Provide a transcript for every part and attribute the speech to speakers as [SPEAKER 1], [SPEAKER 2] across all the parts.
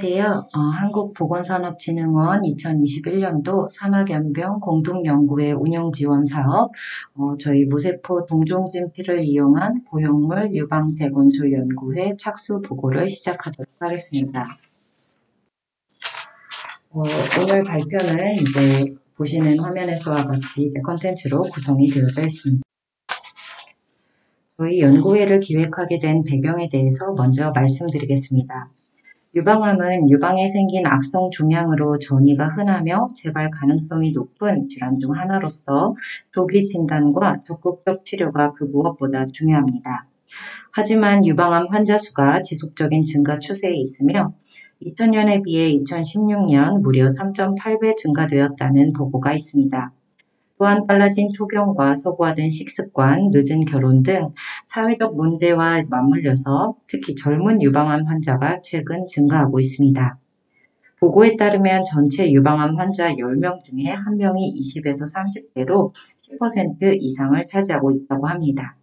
[SPEAKER 1] 안녕하세요. 한국보건산업진흥원 2021년도 산학연병 공동연구회 운영지원사업 저희 무세포 동종진피를 이용한 보형물 유방대건술 연구회 착수 보고를 시작하도록 하겠습니다. 오늘 발표는 이제 보시는 화면에서와 같이 이제 컨텐츠로 구성이 되어져 있습니다. 저희 연구회를 기획하게 된 배경에 대해서 먼저 말씀드리겠습니다. 유방암은 유방에 생긴 악성 종양으로 전이가 흔하며 재발 가능성이 높은 질환 중 하나로서 조기 진단과 적극적 치료가 그 무엇보다 중요합니다. 하지만 유방암 환자 수가 지속적인 증가 추세에 있으며 2000년에 비해 2016년 무려 3.8배 증가되었다는 보고가 있습니다. 또한 빨라진 초경과 서구화된 식습관, 늦은 결혼 등 사회적 문제와 맞물려서 특히 젊은 유방암 환자가 최근 증가하고 있습니다. 보고에 따르면 전체 유방암 환자 10명 중에 1명이 20에서 30대로 10% 이상을 차지하고 있다고 합니다.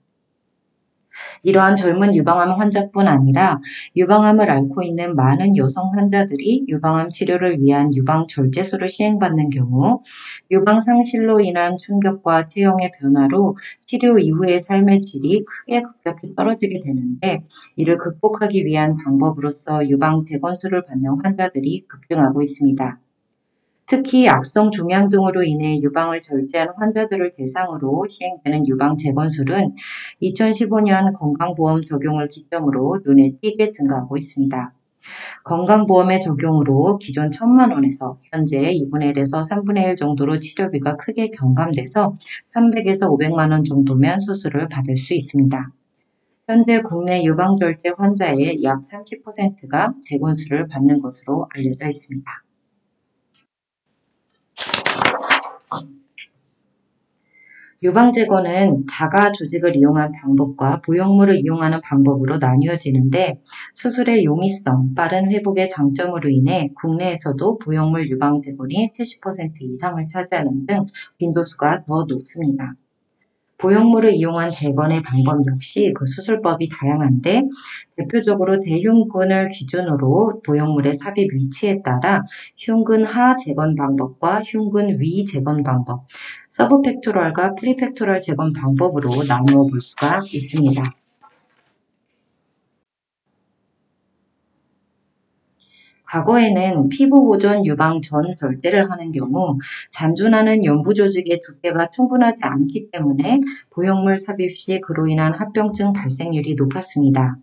[SPEAKER 1] 이러한 젊은 유방암 환자뿐 아니라 유방암을 앓고 있는 많은 여성 환자들이 유방암 치료를 위한 유방절제술을 시행받는 경우 유방 상실로 인한 충격과 체형의 변화로 치료 이후의 삶의 질이 크게 급격히 떨어지게 되는데 이를 극복하기 위한 방법으로서 유방 대건술을 받는 환자들이 급증하고 있습니다. 특히 악성 종양 등으로 인해 유방을 절제한 환자들을 대상으로 시행되는 유방 재건술은 2015년 건강보험 적용을 기점으로 눈에 띄게 증가하고 있습니다. 건강보험의 적용으로 기존 1,000만 원에서 현재 2분의 1에서 3분의 1 정도로 치료비가 크게 경감돼서 300에서 500만 원 정도면 수술을 받을 수 있습니다. 현재 국내 유방절제 환자의 약 30%가 재건술을 받는 것으로 알려져 있습니다. 유방재건은 자가 조직을 이용한 방법과 보형물을 이용하는 방법으로 나뉘어지는데 수술의 용이성, 빠른 회복의 장점으로 인해 국내에서도 보형물 유방재건이 70% 이상을 차지하는 등 빈도수가 더 높습니다. 보형물을 이용한 재건의 방법 역시 그 수술법이 다양한데 대표적으로 대흉근을 기준으로 보형물의 삽입 위치에 따라 흉근 하 재건 방법과 흉근 위 재건 방법, 서브펙토럴과 프리펙토럴 재건 방법으로 나누어 볼 수가 있습니다. 과거에는 피부 보존 유방 전 절제를 하는 경우 잔존하는 연부 조직의 두께가 충분하지 않기 때문에 보형물 삽입 시 그로 인한 합병증 발생률이 높았습니다.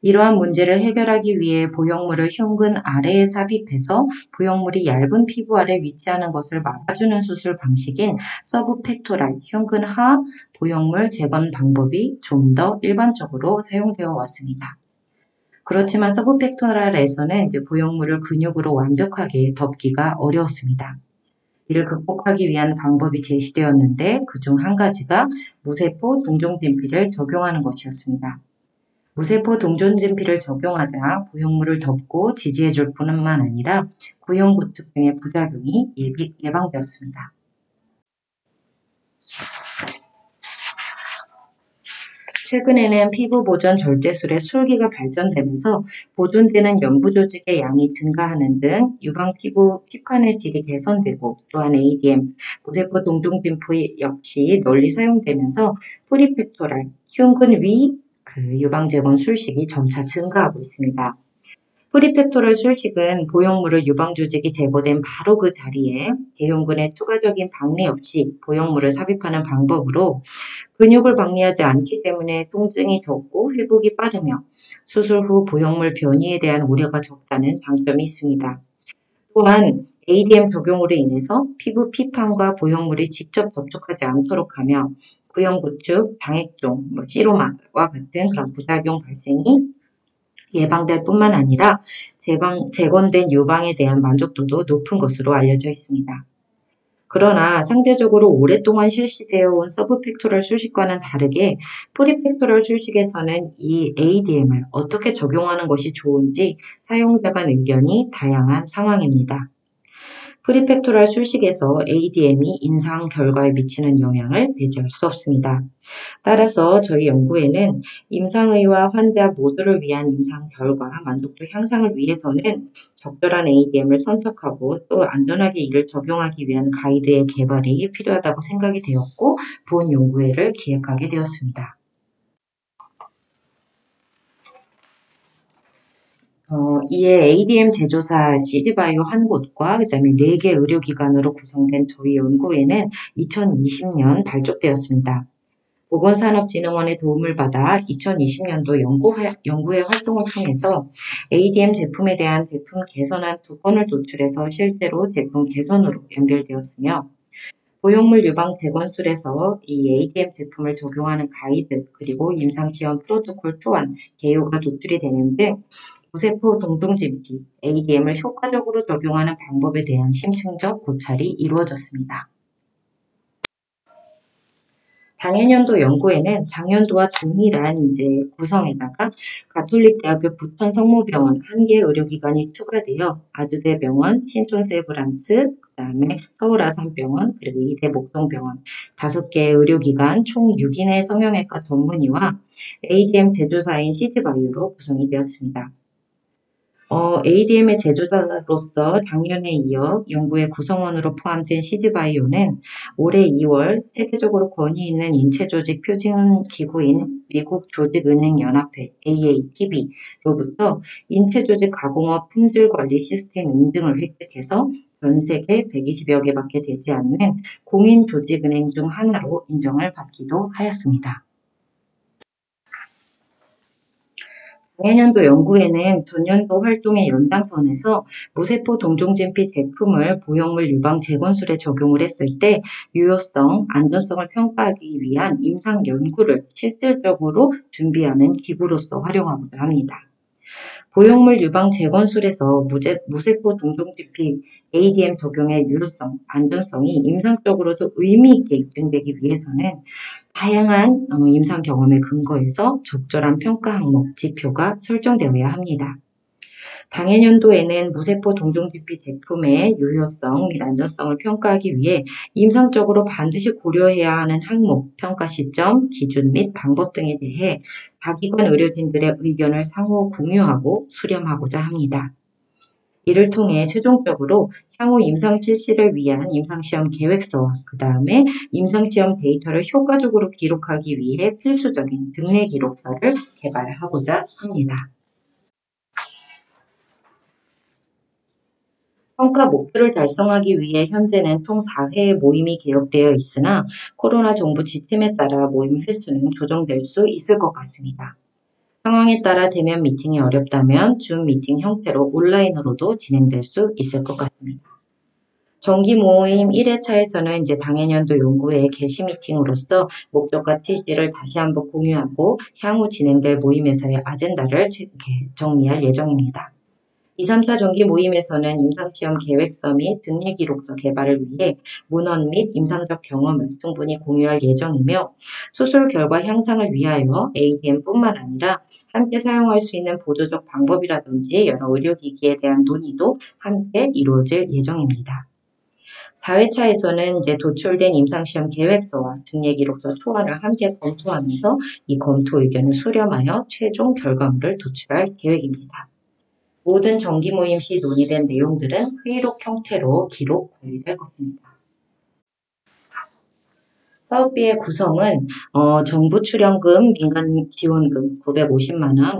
[SPEAKER 1] 이러한 문제를 해결하기 위해 보형물을 흉근 아래에 삽입해서 보형물이 얇은 피부 아래 위치하는 것을 막아주는 수술 방식인 서브펙토럴, 흉근 하 보형물 재건 방법이 좀 더 일반적으로 사용되어 왔습니다. 그렇지만 서브펙토럴에서는 이제 보형물을 근육으로 완벽하게 덮기가 어려웠습니다. 이를 극복하기 위한 방법이 제시되었는데 그중 한 가지가 무세포 동종진피를 적용하는 것이었습니다. 무세포 동종진피를 적용하자 보형물을 덮고 지지해줄 뿐만 아니라 구형 구축 등의 부작용이 예방되었습니다. 최근에는 피부 보존 절제술의 술기가 발전되면서 보존되는 연부 조직의 양이 증가하는 등 유방 피부 피판의 질이 개선되고 또한 ADM, 무세포 동종진피 역시 널리 사용되면서 프리펙토럴, 흉근 위 유방 재건 술식이 점차 증가하고 있습니다. 프리펙토럴 술식은 보형물을 유방 조직이 제거된 바로 그 자리에 대흉근의 추가적인 박리 없이 보형물을 삽입하는 방법으로 근육을 박리하지 않기 때문에 통증이 적고 회복이 빠르며 수술 후 보형물 변이에 대한 우려가 적다는 장점이 있습니다. 또한 ADM 적용으로 인해서 피부 피판과 보형물이 직접 접촉하지 않도록 하며 구형 구축, 장액종, 시로마와 같은 그런 부작용 발생이 예방될 뿐만 아니라 재건된 유방에 대한 만족도도 높은 것으로 알려져 있습니다. 그러나 상대적으로 오랫동안 실시되어 온 서브펙토럴 술식과는 다르게 프리펙토럴 술식에서는 이 ADM을 어떻게 적용하는 것이 좋은지 사용자 간 의견이 다양한 상황입니다. 프리펙토럴 술식에서 ADM이 임상 결과에 미치는 영향을 배제할 수 없습니다. 따라서 저희 연구에는 임상의와 환자 모두를 위한 임상 결과 만족도 향상을 위해서는 적절한 ADM을 선택하고 또 안전하게 이를 적용하기 위한 가이드의 개발이 필요하다고 생각이 되었고 본 연구회를 기획하게 되었습니다. 이에 ADM 제조사 CG바이오 한 곳과 그다음에 4개 의료기관으로 구성된 저희 연구회는 2020년 발족되었습니다. 보건산업진흥원의 도움을 받아 2020년도 연구회 활동을 통해서 ADM 제품에 대한 제품 개선안 2건을 도출해서 실제로 제품 개선으로 연결되었으며 고용물 유방 재건술에서 이 ADM 제품을 적용하는 가이드 그리고 임상시험 프로토콜 또한 개요가 도출이 되는 등 무세포 동종진피 ADM을 효과적으로 적용하는 방법에 대한 심층적 고찰이 이루어졌습니다. 당해년도 연구에는 작년도와 동일한 구성에다가 가톨릭대학교 부천성모병원 1개 의료기관이 추가되어 아주대병원, 신촌세브란스, 그다음에 서울아산병원, 그리고 이대 목동병원 5개 의료기관 총 6인의 성형외과 전문의와 ADM 제조사인 CG바이오로 구성이 되었습니다. ADM의 제조자로서 작년에 이어 연구의 구성원으로 포함된 CG바이오는 올해 2월 세계적으로 권위 있는 인체조직 표준기구인 미국 조직은행연합회 AATB로부터 인체조직 가공업 품질관리 시스템 인증을 획득해서 전 세계 120여 개밖에 되지 않는 공인조직은행 중 하나로 인정을 받기도 하였습니다. 내년도 연구에는 전년도 활동의 연장선에서 무세포 동종진피 제품을 보형물 유방 재건술에 적용을 했을 때 유효성, 안전성을 평가하기 위한 임상 연구를 실질적으로 준비하는 기구로서 활용하고자 합니다. 보형물 유방 재건술에서 무세포 동종진피 ADM 적용의 유효성, 안전성이 임상적으로도 의미 있게 입증되기 위해서는 다양한 임상 경험에 근거해서 적절한 평가 항목, 지표가 설정되어야 합니다. 당해년도에는 무세포 동종진피 제품의 유효성 및 안전성을 평가하기 위해 임상적으로 반드시 고려해야 하는 항목, 평가 시점, 기준 및 방법 등에 대해 다기관 의료진들의 의견을 상호 공유하고 수렴하고자 합니다. 이를 통해 최종적으로 향후 임상 실시를 위한 임상시험 계획서와 그 다음에 임상시험 데이터를 효과적으로 기록하기 위해 필수적인 등내 기록서를 개발하고자 합니다. 성과 목표를 달성하기 위해 현재는 총 4회의 모임이 계획되어 있으나 코로나 정부 지침에 따라 모임 횟수는 조정될 수 있을 것 같습니다. 상황에 따라 대면 미팅이 어렵다면 줌 미팅 형태로 온라인으로도 진행될 수 있을 것 같습니다. 정기 모임 1회차에서는 당해년도 연구회 개시 미팅으로서 목적과 취지를 다시 한번 공유하고 향후 진행될 모임에서의 아젠다를 정리할 예정입니다. 2, 3차 정기 모임에서는 임상시험 계획서 및 등내 기록서 개발을 위해 문헌 및 임상적 경험을 충분히 공유할 예정이며 수술 결과 향상을 위하여 ADM뿐만 아니라 함께 사용할 수 있는 보조적 방법이라든지 여러 의료기기에 대한 논의도 함께 이루어질 예정입니다. 4회차에서는 도출된 임상시험 계획서와 등내 기록서 초안을 함께 검토하면서 이 검토 의견을 수렴하여 최종 결과물을 도출할 계획입니다. 모든 정기 모임 시 논의된 내용들은 회의록 형태로 기록 관리될 것입니다. 사업비의 구성은 정부 출연금, 민간 지원금 950만원,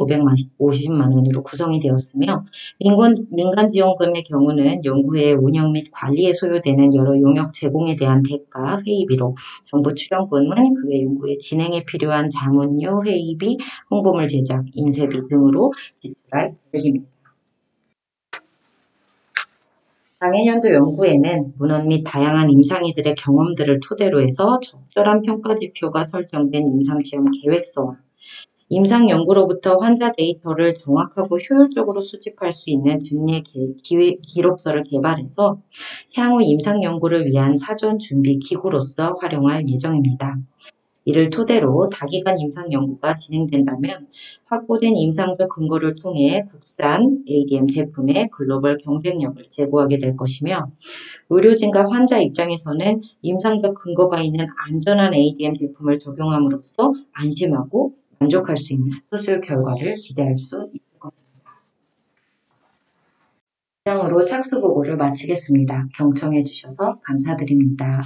[SPEAKER 1] 550만원으로 구성이 되었으며 민간 지원금의 경우는 연구의 운영 및 관리에 소요되는 여러 용역 제공에 대한 대가, 회의비로 정부 출연금은 그 외 연구의 진행에 필요한 자문료, 회의비, 홍보물 제작, 인쇄비 등으로 지출할 계획입니다. 당해년도 연구에는 문헌 및 다양한 임상의들의 경험들을 토대로 해서 적절한 평가 지표가 설정된 임상시험 계획서와 임상 연구로부터 환자 데이터를 정확하고 효율적으로 수집할 수 있는 등내 기록서를 개발해서 향후 임상 연구를 위한 사전 준비 기구로서 활용할 예정입니다. 이를 토대로 다기간 임상 연구가 진행된다면 확보된 임상적 근거를 통해 국산 ADM 제품의 글로벌 경쟁력을 제고하게 될 것이며 의료진과 환자 입장에서는 임상적 근거가 있는 안전한 ADM 제품을 적용함으로써 안심하고 만족할 수 있는 수술 결과를 기대할 수 있을 것입니다. 이상으로 착수 보고를 마치겠습니다. 경청해 주셔서 감사드립니다.